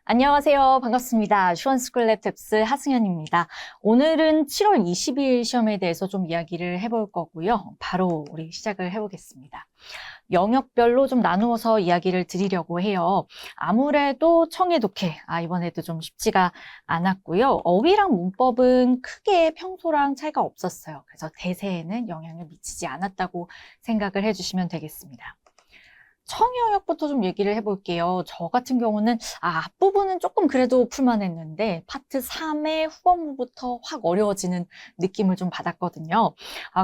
안녕하세요. 반갑습니다. 슈원스쿨 랩탭스 하승현입니다. 오늘은 7월 22일 시험에 대해서 좀 이야기를 해볼 거고요. 바로 우리 시작을 해보겠습니다. 영역별로 좀 나누어서 이야기를 드리려고 해요. 아무래도 청해 독해, 이번에도 좀 쉽지가 않았고요. 어휘랑 문법은 크게 평소랑 차이가 없었어요. 그래서 대세에는 영향을 미치지 않았다고 생각을 해주시면 되겠습니다. 청영역부터 좀 얘기를 해볼게요. 저 같은 경우는 앞부분은 조금 그래도 풀만했는데 파트 3의 후반부부터 확 어려워지는 느낌을 좀 받았거든요.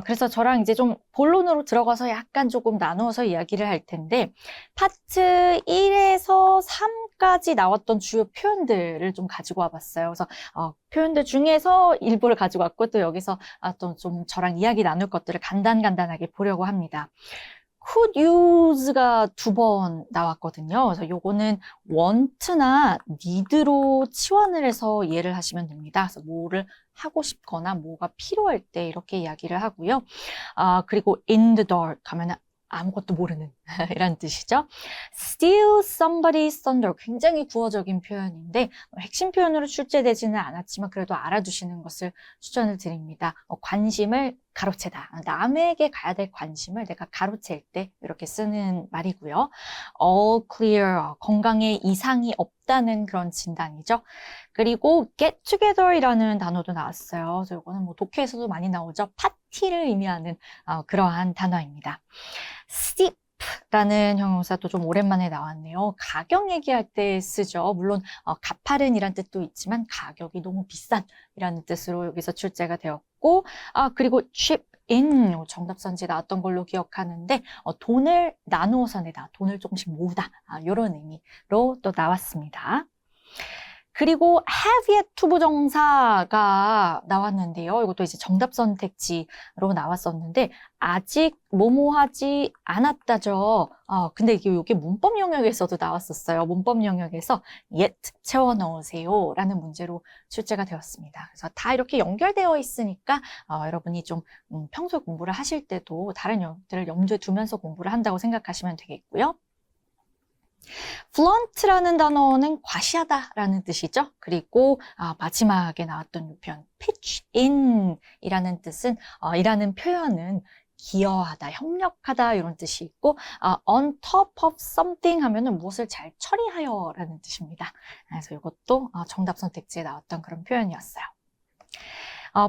그래서 저랑 이제 좀 본론으로 들어가서 약간 조금 나누어서 이야기를 할 텐데 파트 1에서 3까지 나왔던 주요 표현들을 좀 가지고 와봤어요. 그래서 표현들 중에서 일부를 가지고 왔고 또 여기서 또 좀 저랑 이야기 나눌 것들을 간단하게 보려고 합니다. could use가 2번 나왔거든요. 그래서 요거는 want나 need로 치환을 해서 이해를 하시면 됩니다. 그래서 뭐를 하고 싶거나 뭐가 필요할 때 이렇게 이야기를 하고요. 그리고 in the dark 하면 아무것도 모르는 이란 뜻이죠. steal somebody's thunder 굉장히 구어적인 표현인데 핵심 표현으로 출제되지는 않았지만 그래도 알아두시는 것을 추천을 드립니다. 관심을 가로채다. 남에게 가야 될 관심을 내가 가로챌 때 이렇게 쓰는 말이고요. all clear, 건강에 이상이 없다는 그런 진단이죠. 그리고 get together이라는 단어도 나왔어요. 그래서 이거는 뭐 독해에서도 많이 나오죠. 파티를 의미하는 그러한 단어입니다. steep 라는 형용사도 좀 오랜만에 나왔네요. 가격 얘기할 때 쓰죠. 물론 가파른이란 뜻도 있지만 가격이 너무 비싼 이라는 뜻으로 여기서 출제가 되었고 그리고 chip in 정답 선지 나왔던 걸로 기억하는데 돈을 나누어서 내다, 돈을 조금씩 모으다 이런 의미로 또 나왔습니다. 그리고 have yet to 부정사가 나왔는데요. 이것도 이제 정답 선택지로 나왔었는데 아직 뭐뭐하지 않았다죠. 근데 이게 문법 영역에서도 나왔었어요. 문법 영역에서 yet 채워 넣으세요 라는 문제로 출제가 되었습니다. 그래서 다 이렇게 연결되어 있으니까 여러분이 좀 평소 공부를 하실 때도 다른 영역들을 염두에 두면서 공부를 한다고 생각하시면 되겠고요. flaunt라는 단어는 과시하다라는 뜻이죠. 그리고 마지막에 나왔던 이 표현 pitch in 이라는 뜻은 이라는 표현은 기여하다, 협력하다 이런 뜻이 있고 on top of something 하면은 무엇을 잘 처리하여 라는 뜻입니다. 그래서 이것도 정답 선택지에 나왔던 그런 표현이었어요.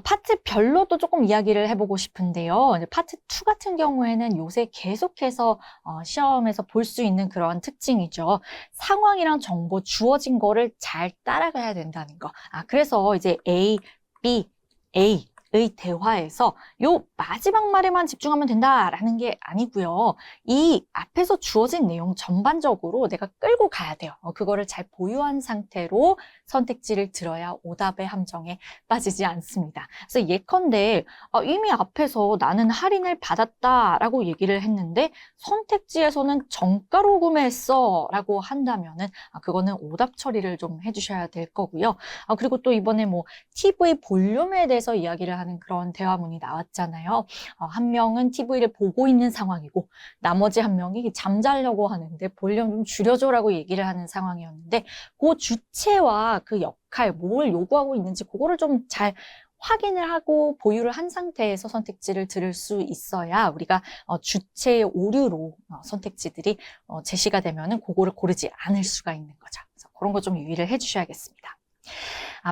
파트별로도 조금 이야기를 해보고 싶은데요. 파트 2 같은 경우에는 요새 계속해서 시험에서 볼 수 있는 그런 특징이죠. 상황이랑 정보 주어진 거를 잘 따라가야 된다는 거. 그래서 이제 A, B, A 의 대화에서 요 마지막 말에만 집중하면 된다라는 게 아니고요. 이 앞에서 주어진 내용 전반적으로 내가 끌고 가야 돼요. 그거를 잘 보유한 상태로 선택지를 들어야 오답의 함정에 빠지지 않습니다. 그래서 예컨대 이미 앞에서 나는 할인을 받았다라고 얘기를 했는데 선택지에서는 정가로 구매했어 라고 한다면은 그거는 오답 처리를 좀 해주셔야 될 거고요. 그리고 또 이번에 뭐 TV 볼륨에 대해서 이야기를 하는 그런 대화문이 나왔잖아요. 한 명은 TV를 보고 있는 상황이고 나머지 한 명이 잠자려고 하는데 볼륨 좀 줄여줘라고 얘기를 하는 상황이었는데 그 주체와 그 역할, 뭘 요구하고 있는지 그거를 좀 잘 확인을 하고 보유를 한 상태에서 선택지를 들을 수 있어야 우리가 주체의 오류로 선택지들이 제시가 되면은 그거를 고르지 않을 수가 있는 거죠. 그래서 그런 거 좀 유의를 해주셔야겠습니다.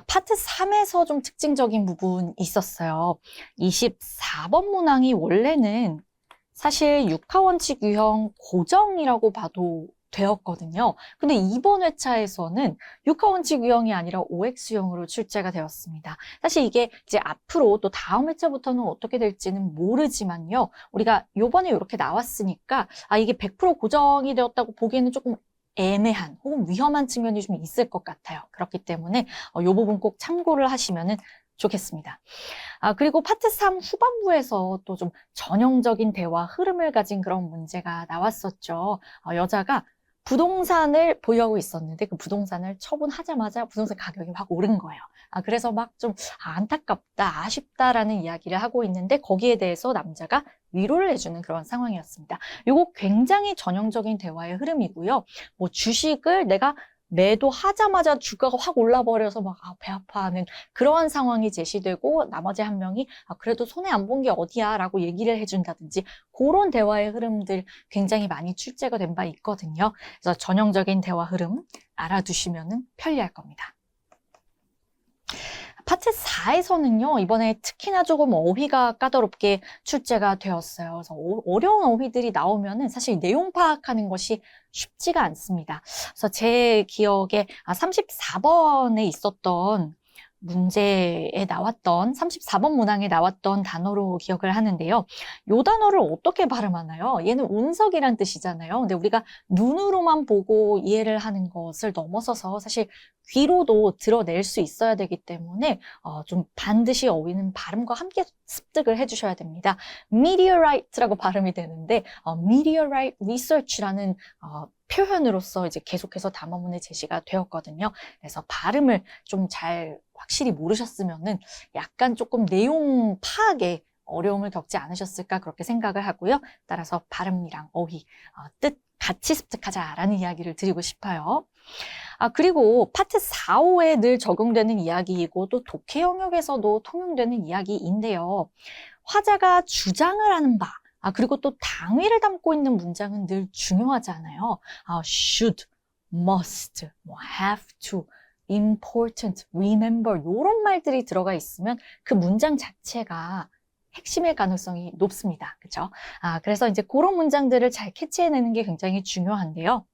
파트 3에서 좀 특징적인 부분이 있었어요. 24번 문항이 원래는 사실 육하원칙 유형 고정이라고 봐도 되었거든요. 근데 이번 회차에서는 육하원칙 유형이 아니라 OX유형으로 출제가 되었습니다. 사실 이게 이제 앞으로 또 다음 회차부터는 어떻게 될지는 모르지만요. 우리가 요번에 이렇게 나왔으니까 이게 100% 고정이 되었다고 보기에는 조금 애매한 혹은 위험한 측면이 좀 있을 것 같아요. 그렇기 때문에 이 부분 꼭 참고를 하시면 좋겠습니다. 그리고 파트 3 후반부에서 또 좀 전형적인 대화 흐름을 가진 그런 문제가 나왔었죠. 여자가 부동산을 보유하고 있었는데 그 부동산을 처분하자마자 부동산 가격이 확 오른 거예요. 그래서 막 좀 안타깝다, 아쉽다라는 이야기를 하고 있는데 거기에 대해서 남자가 위로를 해주는 그런 상황이었습니다. 이거 굉장히 전형적인 대화의 흐름이고요. 뭐 주식을 내가 매도하자마자 주가가 확 올라버려서 막 배 아파하는 그러한 상황이 제시되고 나머지 한 명이 그래도 손해 안 본 게 어디야 라고 얘기를 해준다든지 그런 대화의 흐름들 굉장히 많이 출제가 된 바 있거든요. 그래서 전형적인 대화 흐름 알아두시면 편리할 겁니다. 파트 4에서는요, 이번에 특히나 조금 어휘가 까다롭게 출제가 되었어요. 그래서 어려운 어휘들이 나오면은 사실 내용 파악하는 것이 쉽지가 않습니다. 그래서 제 기억에 34번에 있었던 문제에 나왔던 34번 문항에 나왔던 단어로 기억을 하는데요. 이 단어를 어떻게 발음하나요? 얘는 운석이란 뜻이잖아요. 근데 우리가 눈으로만 보고 이해를 하는 것을 넘어서서 사실 귀로도 드러낼 수 있어야 되기 때문에 좀 반드시 어휘는 발음과 함께 습득을 해주셔야 됩니다. meteorite라고 발음이 되는데 meteorite research라는 표현으로서 이제 계속해서 담화문에 제시가 되었거든요. 그래서 발음을 좀 잘 확실히 모르셨으면은 약간 조금 내용 파악에 어려움을 겪지 않으셨을까 그렇게 생각을 하고요. 따라서 발음이랑 어휘, 뜻 같이 습득하자라는 이야기를 드리고 싶어요. 그리고 파트 4, 5에 늘 적용되는 이야기이고 또 독해 영역에서도 통용되는 이야기인데요. 화자가 주장을 하는 바, 그리고 또 당위를 담고 있는 문장은 늘 중요하잖아요. should, must, have to, important, remember 이런 말들이 들어가 있으면 그 문장 자체가 핵심일 가능성이 높습니다. 그렇죠? 그래서 이제 그런 문장들을 잘 캐치해내는 게 굉장히 중요한데요.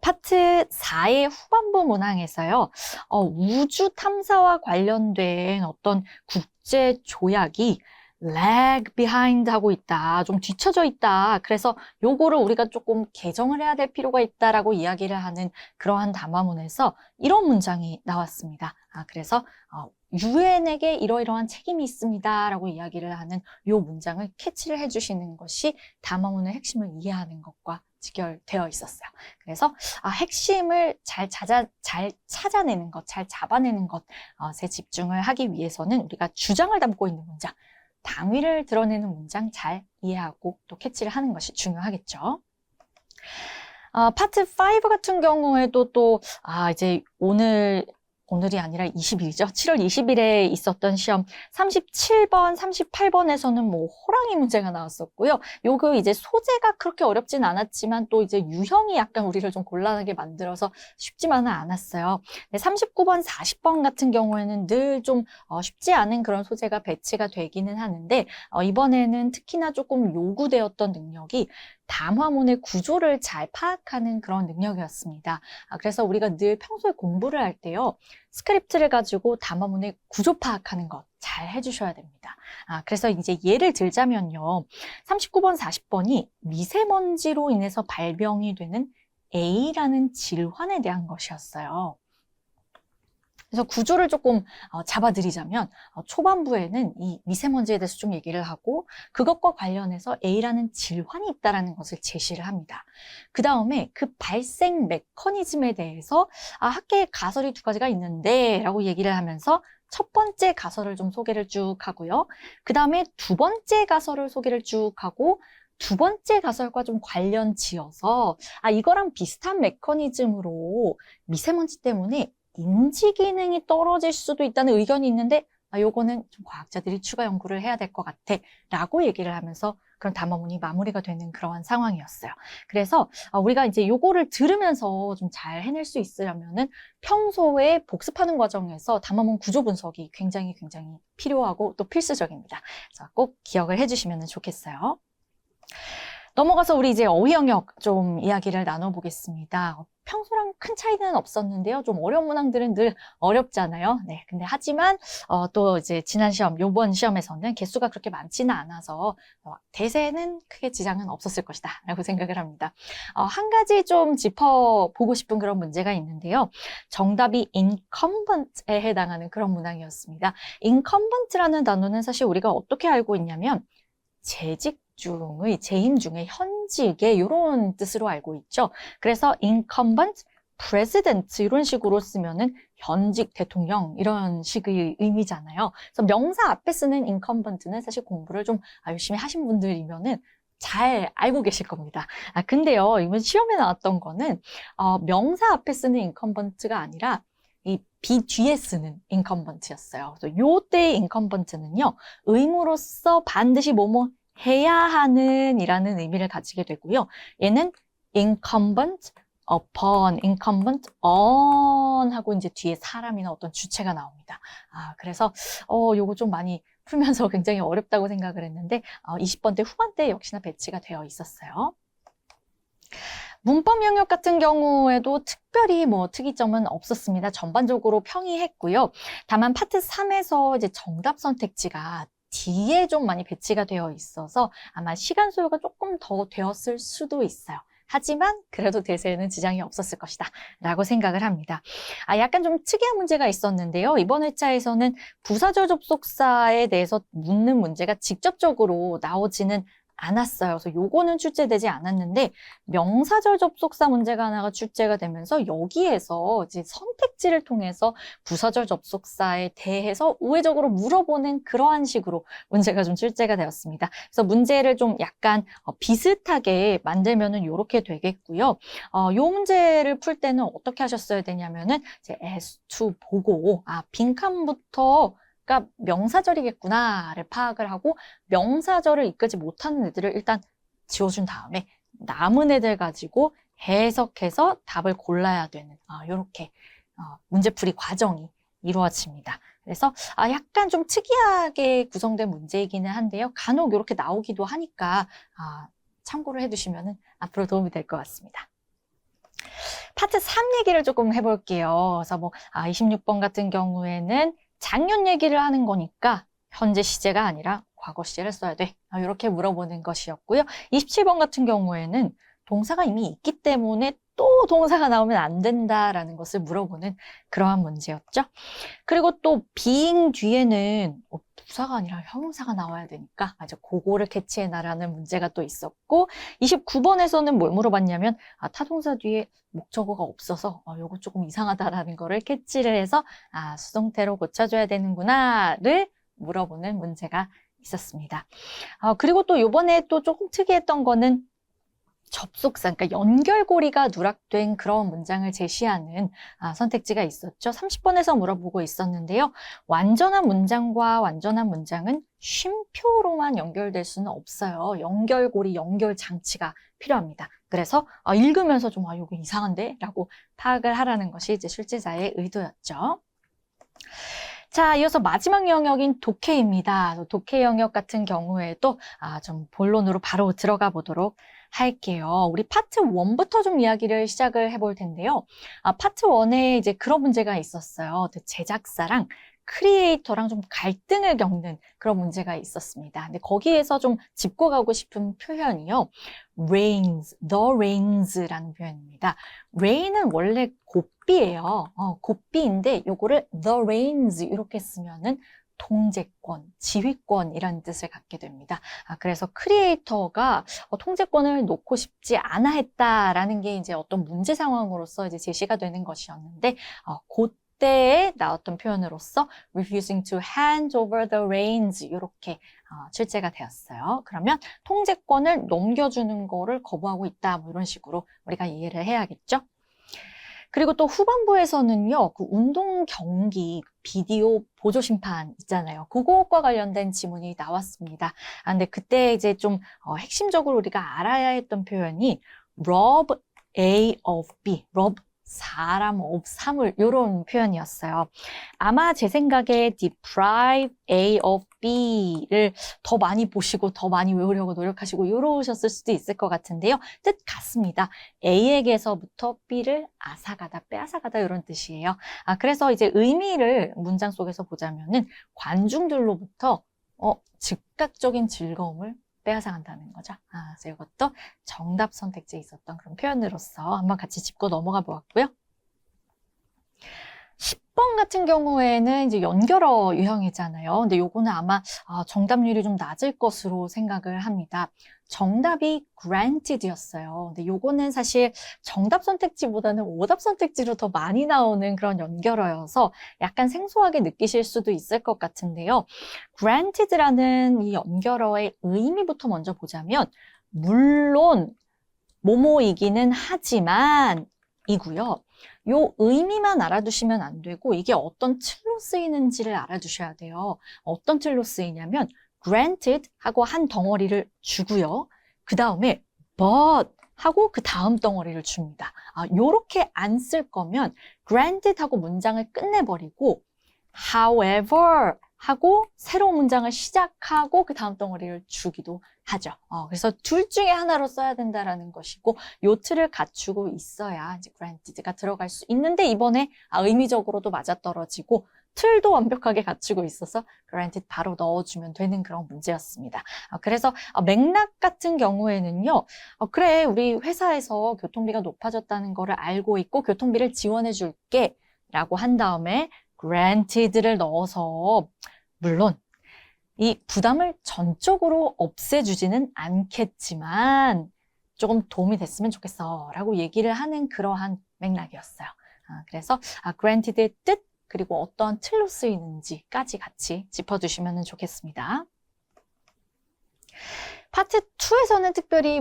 파트 4의 후반부 문항에서요, 우주 탐사와 관련된 어떤 국제 조약이 lag behind 하고 있다. 좀 뒤쳐져 있다. 그래서 요거를 우리가 조금 개정을 해야 될 필요가 있다라고 이야기를 하는 그러한 담화문에서 이런 문장이 나왔습니다. 그래서 UN에게 이러이러한 책임이 있습니다. 라고 이야기를 하는 요 문장을 캐치를 해주시는 것이 담화문의 핵심을 이해하는 것과 직결되어 있었어요. 그래서 핵심을 잘 찾아내는 것, 잘 잡아내는 것에 집중을 하기 위해서는 우리가 주장을 담고 있는 문장, 당위를 드러내는 문장 잘 이해하고 또 캐치를 하는 것이 중요하겠죠. 파트 5 같은 경우에도 또 이제 오늘이 아니라 20일이죠. 7월 20일에 있었던 시험 37번, 38번에서는 뭐 호랑이 문제가 나왔었고요. 요거 이제 소재가 그렇게 어렵진 않았지만 또 이제 유형이 약간 우리를 좀 곤란하게 만들어서 쉽지만은 않았어요. 39번, 40번 같은 경우에는 늘 좀 쉽지 않은 그런 소재가 배치가 되기는 하는데 이번에는 특히나 조금 요구되었던 능력이 담화문의 구조를 잘 파악하는 그런 능력이었습니다. 그래서 우리가 늘 평소에 공부를 할 때요. 스크립트를 가지고 담화문의 구조 파악하는 것 잘 해주셔야 됩니다. 그래서 이제 예를 들자면요. 39번, 40번이 미세먼지로 인해서 발병이 되는 A라는 질환에 대한 것이었어요. 그래서 구조를 조금 잡아드리자면 초반부에는 이 미세먼지에 대해서 좀 얘기를 하고 그것과 관련해서 A라는 질환이 있다는 것을 제시를 합니다. 그 다음에 그 발생 메커니즘에 대해서 학계에 가설이 2가지가 있는데 라고 얘기를 하면서 첫 번째 가설을 좀 소개를 쭉 하고요. 그 다음에 2번째 가설을 소개를 쭉 하고 2번째 가설과 좀 관련 지어서 이거랑 비슷한 메커니즘으로 미세먼지 때문에 인지 기능이 떨어질 수도 있다는 의견이 있는데 요거는 좀 과학자들이 추가 연구를 해야 될 것 같아 라고 얘기를 하면서 그런 담화문이 마무리가 되는 그러한 상황이었어요. 그래서 우리가 이제 요거를 들으면서 좀 잘 해낼 수 있으려면은 평소에 복습하는 과정에서 담화문 구조 분석이 굉장히 필요하고 또 필수적입니다. 그래서 꼭 기억을 해주시면 좋겠어요. 넘어가서 우리 이제 어휘 영역 좀 이야기를 나눠보겠습니다. 평소랑 큰 차이는 없었는데요. 좀 어려운 문항들은 늘 어렵잖아요. 네, 근데 하지만 또 이제 지난 시험, 요번 시험에서는 개수가 그렇게 많지는 않아서 대세는 크게 지장은 없었을 것이다 라고 생각을 합니다. 한 가지 좀 짚어보고 싶은 그런 문제가 있는데요. 정답이 incumbent에 해당하는 그런 문항이었습니다. incumbent라는 단어는 사실 우리가 어떻게 알고 있냐면 재임 중의 현직의 이런 뜻으로 알고 있죠. 그래서 incumbent president 이런 식으로 쓰면은 현직 대통령 이런 식의 의미잖아요. 그래서 명사 앞에 쓰는 incumbent는 사실 공부를 좀 열심히 하신 분들이면은 잘 알고 계실 겁니다. 근데요, 이번 시험에 나왔던 거는 명사 앞에 쓰는 incumbent가 아니라 이 be 뒤에 쓰는 incumbent였어요. 그래서 요때의 incumbent는요, 의무로서 반드시 뭐뭐 해야 하는 이라는 의미를 가지게 되고요. 얘는 incumbent upon, incumbent on 하고 이제 뒤에 사람이나 어떤 주체가 나옵니다. 그래서 요거 좀 많이 풀면서 굉장히 어렵다고 생각을 했는데 20번대 후반대에 역시나 배치가 되어 있었어요. 문법 영역 같은 경우에도 특별히 뭐 특이점은 없었습니다. 전반적으로 평이했고요. 다만 파트 3에서 이제 정답 선택지가 뒤에 좀 많이 배치가 되어 있어서 아마 시간 소요가 조금 더 되었을 수도 있어요. 하지만 그래도 대세에는 지장이 없었을 것이다 라고 생각을 합니다. 약간 좀 특이한 문제가 있었는데요. 이번 회차에서는 부사절 접속사에 대해서 묻는 문제가 직접적으로 나오지는 않았어요. 그래서 요거는 출제되지 않았는데 명사절 접속사 문제가 하나가 출제가 되면서 여기에서 이제 선택지를 통해서 부사절 접속사에 대해서 우회적으로 물어보는 그러한 식으로 문제가 좀 출제가 되었습니다. 그래서 문제를 좀 약간 비슷하게 만들면은 요렇게 되겠고요. 요 문제를 풀 때는 어떻게 하셨어야 되냐면은 이제 S2 보고 빈칸부터 그러니까 명사절이겠구나를 파악을 하고 명사절을 이끌지 못하는 애들을 일단 지워준 다음에 남은 애들 가지고 해석해서 답을 골라야 되는 이렇게 문제풀이 과정이 이루어집니다. 그래서 약간 좀 특이하게 구성된 문제이기는 한데요. 간혹 이렇게 나오기도 하니까 참고를 해두시면 앞으로 도움이 될 것 같습니다. 파트 3 얘기를 조금 해볼게요. 그래서 26번 같은 경우에는 작년 얘기를 하는 거니까 현재 시제가 아니라 과거 시제를 써야 돼. 이렇게 물어보는 것이었고요. 27번 같은 경우에는 동사가 이미 있기 때문에 또 동사가 나오면 안 된다라는 것을 물어보는 그러한 문제였죠. 그리고 또 being 뒤에는 부사가 아니라 형용사가 나와야 되니까 이제 그거를 캐치해나라는 문제가 또 있었고 29번에서는 뭘 물어봤냐면 타동사 뒤에 목적어가 없어서 요거 조금 이상하다라는 거를 캐치를 해서 수동태로 고쳐줘야 되는구나를 물어보는 문제가 있었습니다. 그리고 또 요번에 또 조금 특이했던 거는 접속사, 그러니까 연결고리가 누락된 그런 문장을 제시하는 선택지가 있었죠. 30번에서 물어보고 있었는데요. 완전한 문장과 완전한 문장은 쉼표로만 연결될 수는 없어요. 연결고리, 연결장치가 필요합니다. 그래서 읽으면서 좀 이거 이상한데? 라고 파악을 하라는 것이 이제 출제자의 의도였죠. 자, 이어서 마지막 영역인 독해입니다. 독해 영역 같은 경우에도 좀 본론으로 바로 들어가 보도록 할게요. 우리 파트 1부터 좀 이야기를 시작을 해볼 텐데요. 파트 1에 이제 그런 문제가 있었어요. 제작사랑 크리에이터랑 좀 갈등을 겪는 그런 문제가 있었습니다. 근데 거기에서 좀 짚고 가고 싶은 표현이요. reigns, the reigns라는 표현입니다. reign은 원래 곱비예요. 곱비인데 요거를 the reigns 이렇게 쓰면은 통제권, 지휘권이라는 뜻을 갖게 됩니다. 그래서 크리에이터가 통제권을 놓고 싶지 않아 했다라는 게 이제 어떤 문제 상황으로서 이제 제시가 되는 것이었는데, 그때에 나왔던 표현으로서 refusing to hand over the reins 이렇게 출제가 되었어요. 그러면 통제권을 넘겨주는 거를 거부하고 있다, 뭐 이런 식으로 우리가 이해를 해야겠죠. 그리고 또 후반부에서는요, 그 운동 경기 비디오 보조 심판 있잖아요. 그것과 관련된 지문이 나왔습니다. 근데 그때 이제 좀 핵심적으로 우리가 알아야 했던 표현이 rob A of B, rob 사람 of 사물 이런 표현이었어요. 아마 제 생각에 deprive A of B를 더 많이 보시고 더 많이 외우려고 노력하시고 이러셨을 수도 있을 것 같은데요. 뜻 같습니다. A에게서부터 B를 앗아가다, 빼앗아가다 이런 뜻이에요. 그래서 이제 의미를 문장 속에서 보자면은 관중들로부터 즉각적인 즐거움을 빼앗아간다는 거죠. 그래서 이것도 정답 선택지에 있었던 그런 표현으로서 한번 같이 짚고 넘어가 보았고요. 10번 같은 경우에는 이제 연결어 유형이잖아요. 근데 요거는 아마 정답률이 좀 낮을 것으로 생각을 합니다. 정답이 granted였어요. 근데 요거는 사실 정답 선택지보다는 오답 선택지로 더 많이 나오는 그런 연결어여서 약간 생소하게 느끼실 수도 있을 것 같은데요. granted라는 이 연결어의 의미부터 먼저 보자면 물론 뭐뭐이기는 하지만 이고요. 요 의미만 알아두시면 안 되고 이게 어떤 틀로 쓰이는지를 알아두셔야 돼요. 어떤 틀로 쓰이냐면 granted 하고 한 덩어리를 주고요. 그 다음에 but 하고 그 다음 덩어리를 줍니다. 요렇게 안 쓸 거면 granted 하고 문장을 끝내버리고 however 하고 새로운 문장을 시작하고 그 다음 덩어리를 주기도 하죠. 그래서 둘 중에 하나로 써야 된다라는 것이고 요 틀을 갖추고 있어야 이제 granted가 들어갈 수 있는데 이번에 의미적으로도 맞아떨어지고 틀도 완벽하게 갖추고 있어서 granted 바로 넣어주면 되는 그런 문제였습니다. 그래서 맥락 같은 경우에는요. 그래 우리 회사에서 교통비가 높아졌다는 거를 알고 있고 교통비를 지원해 줄게 라고 한 다음에 granted를 넣어서 물론 이 부담을 전적으로 없애주지는 않겠지만 조금 도움이 됐으면 좋겠어 라고 얘기를 하는 그러한 맥락이었어요. 그래서 granted의 뜻 그리고 어떤 틀로 쓰이는지까지 같이 짚어주시면 좋겠습니다. 파트 2에서는 특별히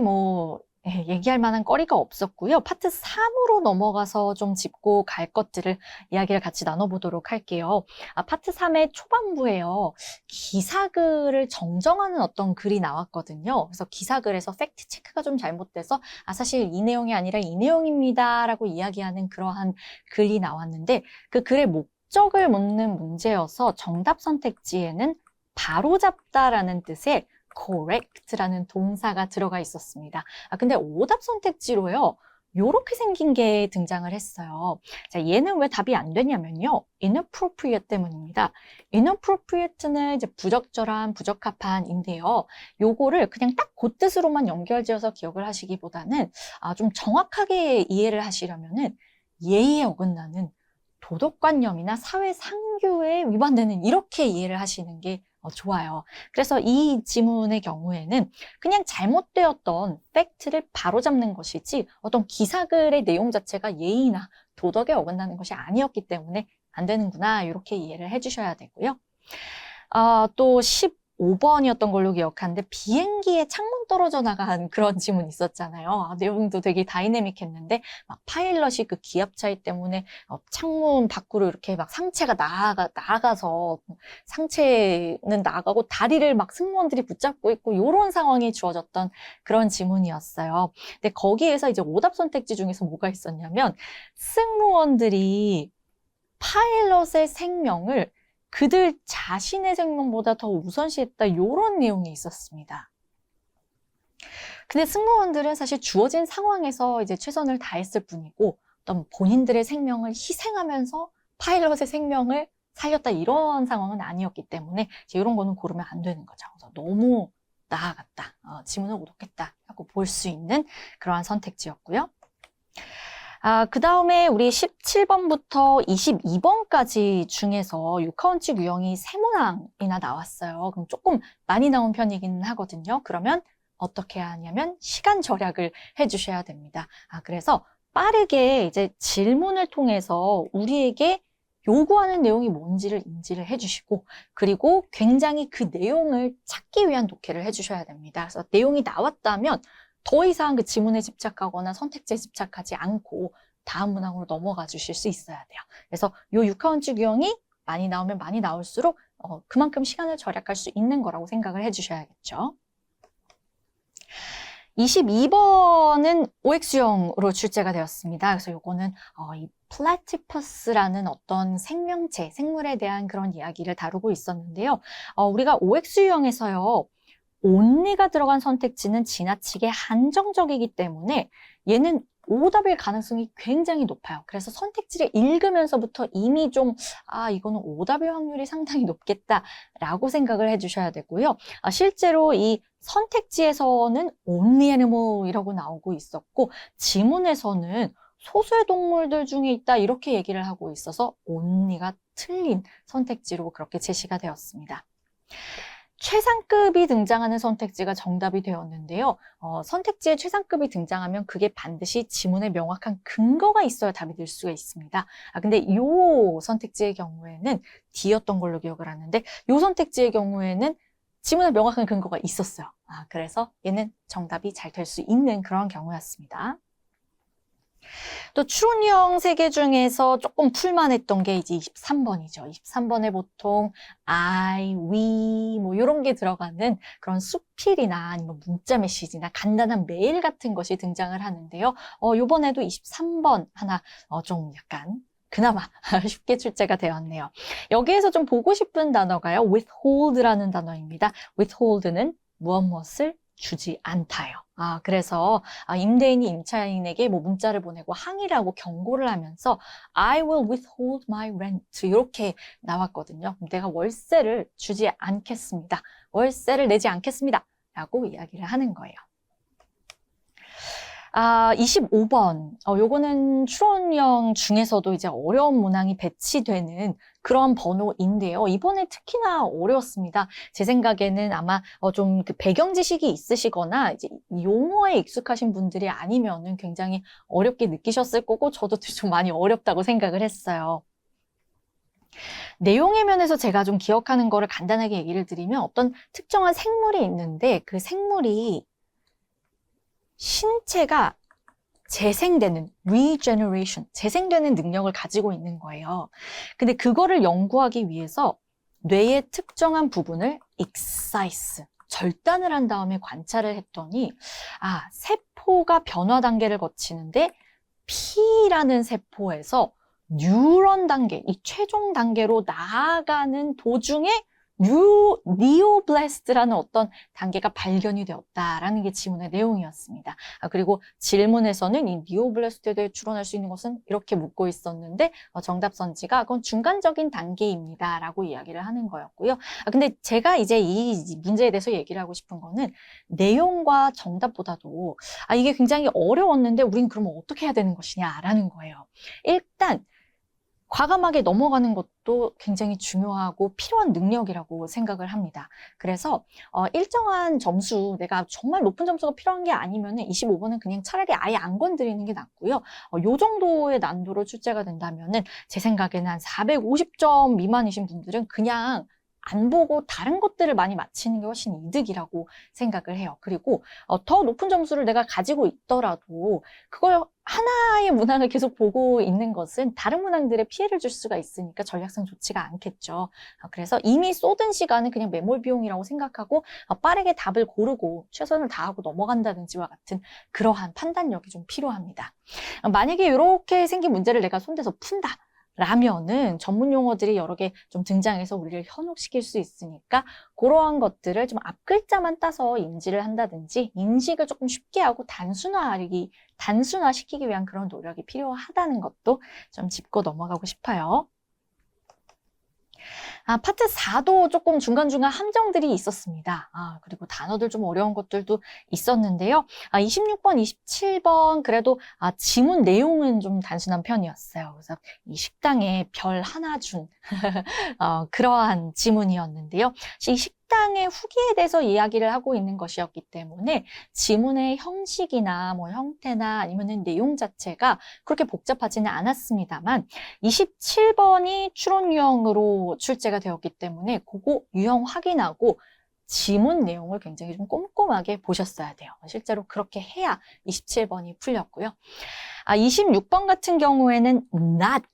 얘기할 만한 거리가 없었고요. 파트 3으로 넘어가서 좀 짚고 갈 것들을 이야기를 같이 나눠보도록 할게요. 파트 3의 초반부에요. 기사글을 정정하는 어떤 글이 나왔거든요. 그래서 기사글에서 팩트 체크가 좀 잘못돼서 사실 이 내용이 아니라 이 내용입니다 라고 이야기하는 그러한 글이 나왔는데 그 글의 목적을 묻는 문제여서 정답 선택지에는 바로잡다라는 뜻의 correct라는 동사가 들어가 있었습니다. 근데 오답 선택지로요. 요렇게 생긴 게 등장을 했어요. 자, 얘는 왜 답이 안 되냐면요. inappropriate 때문입니다. inappropriate는 이제 부적절한, 부적합한인데요. 요거를 그냥 딱 그 뜻으로만 연결지어서 기억을 하시기보다는 좀 정확하게 이해를 하시려면은 예의에 어긋나는 도덕관념이나 사회 상규에 위반되는 이렇게 이해를 하시는 게 좋아요. 그래서 이 지문의 경우에는 그냥 잘못되었던 팩트를 바로잡는 것이지 어떤 기사글의 내용 자체가 예의나 도덕에 어긋나는 것이 아니었기 때문에 안 되는구나 이렇게 이해를 해주셔야 되고요. 또 15번이었던 걸로 기억하는데 비행기에 창문 떨어져 나간 그런 지문이 있었잖아요. 내용도 되게 다이내믹했는데 막 파일럿이 그 기압 차이 때문에 창문 밖으로 이렇게 막 상체가 나가서 상체는 나가고 다리를 막 승무원들이 붙잡고 있고 이런 상황이 주어졌던 그런 지문이었어요. 근데 거기에서 이제 오답 선택지 중에서 뭐가 있었냐면 승무원들이 파일럿의 생명을 그들 자신의 생명보다 더 우선시했다 이런 내용이 있었습니다. 근데 승무원들은 사실 주어진 상황에서 이제 최선을 다했을 뿐이고 어떤 본인들의 생명을 희생하면서 파일럿의 생명을 살렸다 이런 상황은 아니었기 때문에 이제 이런 거는 고르면 안 되는 거죠. 그래서 너무 나아갔다, 지문을 오독했다 라고 볼 수 있는 그러한 선택지였고요. 그 다음에 우리 17번부터 22번까지 중에서 육하원칙 유형이 3문항이나 나왔어요. 그럼 조금 많이 나온 편이긴 하거든요. 그러면 어떻게 해야 하냐면 시간 절약을 해주셔야 됩니다. 그래서 빠르게 이제 질문을 통해서 우리에게 요구하는 내용이 뭔지를 인지를 해주시고 그리고 굉장히 그 내용을 찾기 위한 독해를 해주셔야 됩니다. 그래서 내용이 나왔다면 더 이상 그 지문에 집착하거나 선택지에 집착하지 않고 다음 문항으로 넘어가 주실 수 있어야 돼요. 그래서 요 육하원칙 유형이 많이 나오면 많이 나올수록 그만큼 시간을 절약할 수 있는 거라고 생각을 해주셔야겠죠. 22번은 OX유형으로 출제가 되었습니다. 그래서 요거는 이 플라티퍼스라는 어떤 생명체, 생물에 대한 그런 이야기를 다루고 있었는데요. 우리가 OX유형에서요. only가 들어간 선택지는 지나치게 한정적이기 때문에 얘는 오답일 가능성이 굉장히 높아요. 그래서 선택지를 읽으면서부터 이미 좀 이거는 오답일 확률이 상당히 높겠다라고 생각을 해주셔야 되고요. 실제로 이 선택지에서는 only animal이라고 나오고 있었고 지문에서는 소수의 동물들 중에 있다 이렇게 얘기를 하고 있어서 only가 틀린 선택지로 그렇게 제시가 되었습니다. 최상급이 등장하는 선택지가 정답이 되었는데요. 선택지에 최상급이 등장하면 그게 반드시 지문에 명확한 근거가 있어야 답이 될 수가 있습니다. 근데 이 선택지의 경우에는 D였던 걸로 기억을 하는데 이 선택지의 경우에는 지문에 명확한 근거가 있었어요. 그래서 얘는 정답이 잘 될 수 있는 그런 경우였습니다. 또 추론형 세 개 중에서 조금 풀만했던 게 이제 23번이죠. 23번에 보통 I, we 뭐 이런 게 들어가는 그런 수필이나 아니면 문자 메시지나 간단한 메일 같은 것이 등장을 하는데요. 요번에도 23번 하나 좀 약간 그나마 쉽게 출제가 되었네요. 여기에서 좀 보고 싶은 단어가요. withhold라는 단어입니다. withhold는 무엇을 주지 않다요. 그래서 임대인이 임차인에게 뭐 문자를 보내고 항의를 하고 경고를 하면서 I will withhold my rent 이렇게 나왔거든요. 내가 월세를 주지 않겠습니다. 월세를 내지 않겠습니다. 라고 이야기를 하는 거예요. 25번. 요거는 추론형 중에서도 이제 어려운 문항이 배치되는 그런 번호인데요. 이번에 특히나 어려웠습니다. 제 생각에는 아마 좀 그 배경 지식이 있으시거나 이제 용어에 익숙하신 분들이 아니면은 굉장히 어렵게 느끼셨을 거고 저도 좀 많이 어렵다고 생각을 했어요. 내용의 면에서 제가 좀 기억하는 거를 간단하게 얘기를 드리면 어떤 특정한 생물이 있는데 그 생물이 신체가 재생되는, regeneration, 재생되는 능력을 가지고 있는 거예요. 근데 그거를 연구하기 위해서 뇌의 특정한 부분을 excise, 절단을 한 다음에 관찰을 했더니 세포가 변화 단계를 거치는데 P라는 세포에서 뉴런 단계, 이 최종 단계로 나아가는 도중에 니오블라스트라는 어떤 단계가 발견이 되었다라는 게 지문의 내용이었습니다. 그리고 질문에서는 이 니오블라스트에 대해 추론할 수 있는 것은 이렇게 묻고 있었는데 정답 선지가 그건 중간적인 단계입니다 라고 이야기를 하는 거였고요. 근데 제가 이제 이 문제에 대해서 얘기를 하고 싶은 거는 내용과 정답보다도 이게 굉장히 어려웠는데 우린 그러면 어떻게 해야 되는 것이냐라는 거예요. 일단 과감하게 넘어가는 것도 굉장히 중요하고 필요한 능력이라고 생각을 합니다. 그래서 일정한 점수, 내가 정말 높은 점수가 필요한 게 아니면 25번은 그냥 차라리 아예 안 건드리는 게 낫고요. 요 정도의 난도로 출제가 된다면 제 생각에는 한 450점 미만이신 분들은 그냥 안 보고 다른 것들을 많이 맞히는 게 훨씬 이득이라고 생각을 해요. 그리고 더 높은 점수를 내가 가지고 있더라도 그걸 하나의 문항을 계속 보고 있는 것은 다른 문항들에 피해를 줄 수가 있으니까 전략상 좋지가 않겠죠. 그래서 이미 쏟은 시간은 그냥 매몰 비용이라고 생각하고 빠르게 답을 고르고 최선을 다하고 넘어간다든지와 같은 그러한 판단력이 좀 필요합니다. 만약에 이렇게 생긴 문제를 내가 손대서 푼다. 라면은 전문 용어들이 여러 개 좀 등장해서 우리를 현혹시킬 수 있으니까 그러한 것들을 좀 앞글자만 따서 인지를 한다든지 인식을 조금 쉽게 하고 단순화시키기 위한 그런 노력이 필요하다는 것도 좀 짚고 넘어가고 싶어요. 파트 4도 조금 중간중간 함정들이 있었습니다. 그리고 단어들 좀 어려운 것들도 있었는데요. 26번, 27번 그래도 지문 내용은 좀 단순한 편이었어요. 그래서 이 식당에 별 하나 준 그러한 지문이었는데요. 이 식당의 후기에 대해서 이야기를 하고 있는 것이었기 때문에 지문의 형식이나 뭐 형태나 아니면 내용 자체가 그렇게 복잡하지는 않았습니다만 27번이 추론 유형으로 출제가 되었기 때문에 그거 유형 확인하고 지문 내용을 굉장히 좀 꼼꼼하게 보셨어야 돼요. 실제로 그렇게 해야 27번이 풀렸고요. 26번 같은 경우에는 not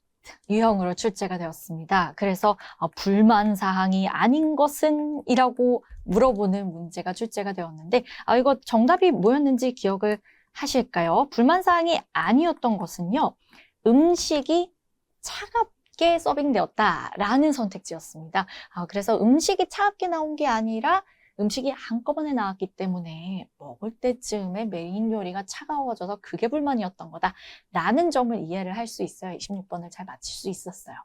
유형으로 출제가 되었습니다. 그래서 불만 사항이 아닌 것은? 이라고 물어보는 문제가 출제가 되었는데 이거 정답이 뭐였는지 기억을 하실까요? 불만 사항이 아니었던 것은요. 음식이 차갑게 서빙되었다라는 선택지였습니다. 그래서 음식이 차갑게 나온 게 아니라 음식이 한꺼번에 나왔기 때문에 먹을 때쯤에 메인 요리가 차가워져서 그게 불만이었던 거다라는 점을 이해를 할 수 있어요. 26번을 잘 맞힐 수 있었어요.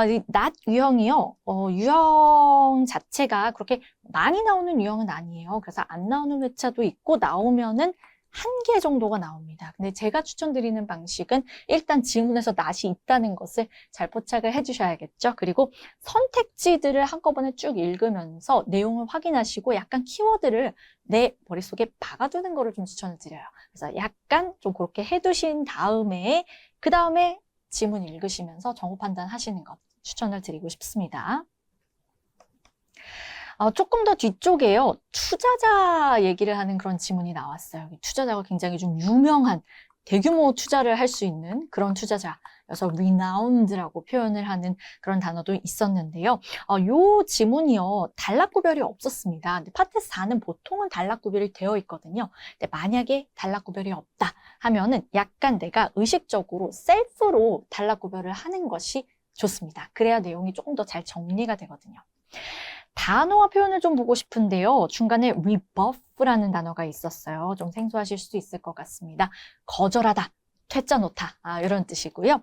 이 not 유형이요. 유형 자체가 그렇게 많이 나오는 유형은 아니에요. 그래서 안 나오는 회차도 있고 나오면은 한 개 정도가 나옵니다. 근데 제가 추천드리는 방식은 일단 지문에서 not이 있다는 것을 잘 포착을 해주셔야겠죠. 그리고 선택지들을 한꺼번에 쭉 읽으면서 내용을 확인하시고 약간 키워드를 내 머릿속에 박아두는 거를 좀 추천을 드려요. 그래서 약간 좀 그렇게 해두신 다음에 그 다음에 지문 읽으시면서 정보 판단하시는 것 추천을 드리고 싶습니다. 조금 더 뒤쪽에요. 투자자 얘기를 하는 그런 지문이 나왔어요. 투자자가 굉장히 좀 유명한 대규모 투자를 할 수 있는 그런 투자자여서 renowned라고 표현을 하는 그런 단어도 있었는데요. 요 지문이요. 단락구별이 없었습니다. 근데 파트 4는 보통은 단락구별이 되어 있거든요. 근데 만약에 단락구별이 없다 하면은 약간 내가 의식적으로 셀프로 단락구별을 하는 것이 좋습니다. 그래야 내용이 조금 더 잘 정리가 되거든요. 단어와 표현을 좀 보고 싶은데요. 중간에 rebuff라는 단어가 있었어요. 좀 생소하실 수도 있을 것 같습니다. 거절하다, 퇴짜 놓다 이런 뜻이고요.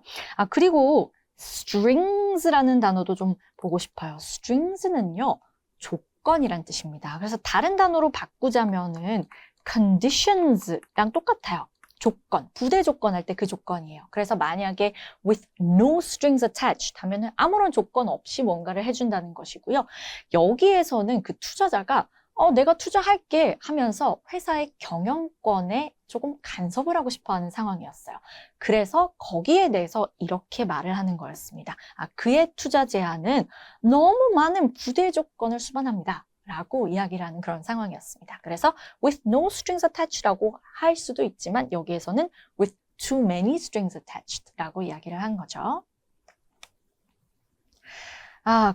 그리고 strings라는 단어도 좀 보고 싶어요. strings는요. 조건이란 뜻입니다. 그래서 다른 단어로 바꾸자면은 conditions랑 똑같아요. 조건, 부대 조건 할 때 그 조건이에요. 그래서 만약에 with no strings attached 하면은 아무런 조건 없이 뭔가를 해준다는 것이고요. 여기에서는 그 투자자가 내가 투자할게 하면서 회사의 경영권에 조금 간섭을 하고 싶어 하는 상황이었어요. 그래서 거기에 대해서 이렇게 말을 하는 거였습니다. 그의 투자 제안은 너무 많은 부대 조건을 수반합니다. 라고 이야기를 하는 그런 상황이었습니다. 그래서 with no strings attached라고 할 수도 있지만 여기에서는 with too many strings attached라고 이야기를 한 거죠.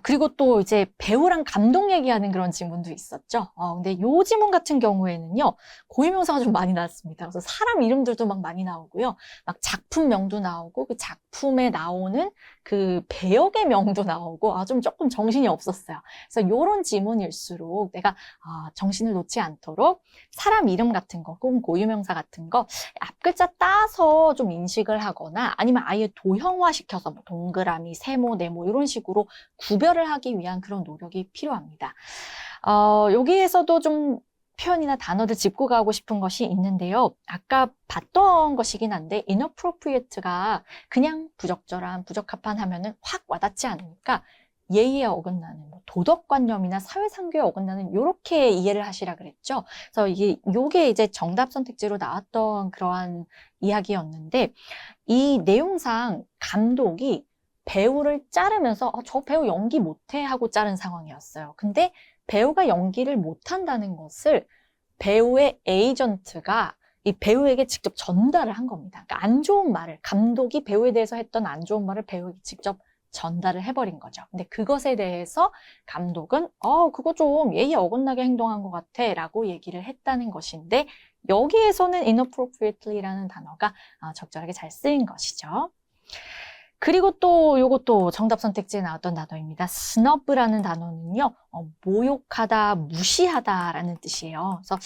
그리고 또 이제 배우랑 감독 얘기하는 그런 지문도 있었죠. 근데 요 지문 같은 경우에는요, 고유명사가 좀 많이 나왔습니다. 그래서 사람 이름들도 막 많이 나오고요. 막 작품명도 나오고, 그 작품에 나오는 그 배역의 명도 나오고, 좀 조금 정신이 없었어요. 그래서 요런 지문일수록 내가 정신을 놓지 않도록 사람 이름 같은 거, 혹은 고유명사 같은 거, 앞글자 따서 좀 인식을 하거나 아니면 아예 도형화시켜서 뭐 동그라미, 세모, 네모 이런 식으로 구별을 하기 위한 그런 노력이 필요합니다. 여기에서도 좀 표현이나 단어들 짚고 가고 싶은 것이 있는데요. 아까 봤던 것이긴 한데 inappropriate가 그냥 부적절한, 부적합한 하면은 확 와닿지 않으니까 예의에 어긋나는, 도덕관념이나 사회상규에 어긋나는 이렇게 이해를 하시라 그랬죠. 그래서 요게 이제 정답 선택지로 나왔던 그러한 이야기였는데 이 내용상 감독이 배우를 자르면서 저 배우 연기 못해 하고 자른 상황이었어요. 근데 배우가 연기를 못한다는 것을 배우의 에이전트가 이 배우에게 직접 전달을 한 겁니다. 그러니까 안 좋은 말을, 감독이 배우에 대해서 했던 안 좋은 말을 배우에게 직접 전달을 해버린 거죠. 근데 그것에 대해서 감독은 그거 좀 예의에 어긋나게 행동한 것 같아 라고 얘기를 했다는 것인데 여기에서는 inappropriately라는 단어가 적절하게 잘 쓰인 것이죠. 그리고 또 요것도 정답 선택지에 나왔던 단어입니다. snub라는 단어는요, 모욕하다, 무시하다라는 뜻이에요. 그래서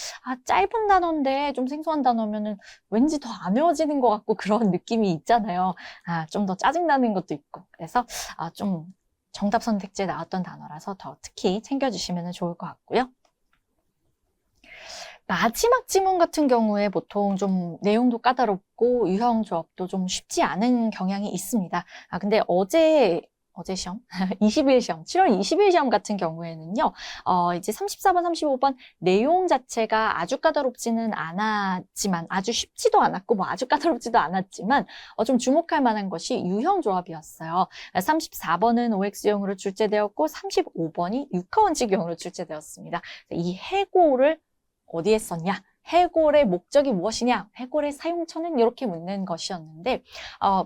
짧은 단어인데 좀 생소한 단어면은 왠지 더 안 외워지는 것 같고 그런 느낌이 있잖아요. 좀 더 짜증나는 것도 있고. 그래서 좀 정답 선택지에 나왔던 단어라서 더 특히 챙겨주시면 좋을 것 같고요. 마지막 지문 같은 경우에 보통 좀 내용도 까다롭고 유형 조합도 좀 쉽지 않은 경향이 있습니다. 근데 어제 시험, 20일 시험, 7월 20일 시험 같은 경우에는요, 이제 34번, 35번 내용 자체가 아주 까다롭지는 않았지만, 아주 쉽지도 않았고, 아주 까다롭지도 않았지만, 좀 주목할 만한 것이 유형 조합이었어요. 34번은 OX형으로 출제되었고, 35번이 육하원칙형으로 출제되었습니다. 이 해고를 어디에 썼냐? 해골의 목적이 무엇이냐? 해골의 사용처는 이렇게 묻는 것이었는데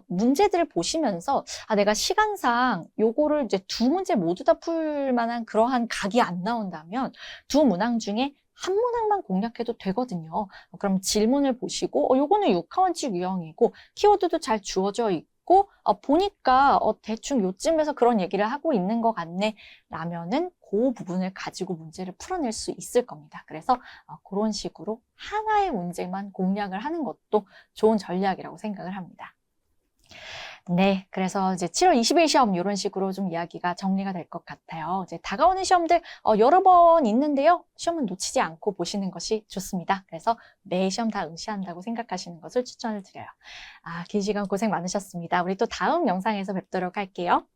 문제들을 보시면서 내가 시간상 요거를 이제 두 문제 모두 다 풀 만한 그러한 각이 안 나온다면 두 문항 중에 한 문항만 공략해도 되거든요. 그럼 질문을 보시고 요거는 육하원칙 유형이고 키워드도 잘 주어져 있고 보니까 대충 요쯤에서 그런 얘기를 하고 있는 것 같네 라면은 그 부분을 가지고 문제를 풀어낼 수 있을 겁니다. 그래서 그런 식으로 하나의 문제만 공략을 하는 것도 좋은 전략이라고 생각을 합니다. 네, 그래서 이제 7월 20일 시험 이런 식으로 좀 이야기가 정리가 될 것 같아요. 이제 다가오는 시험들 여러 번 있는데요. 시험은 놓치지 않고 보시는 것이 좋습니다. 그래서 매 시험 다 응시한다고 생각하시는 것을 추천을 드려요. 긴 시간 고생 많으셨습니다. 우리 또 다음 영상에서 뵙도록 할게요.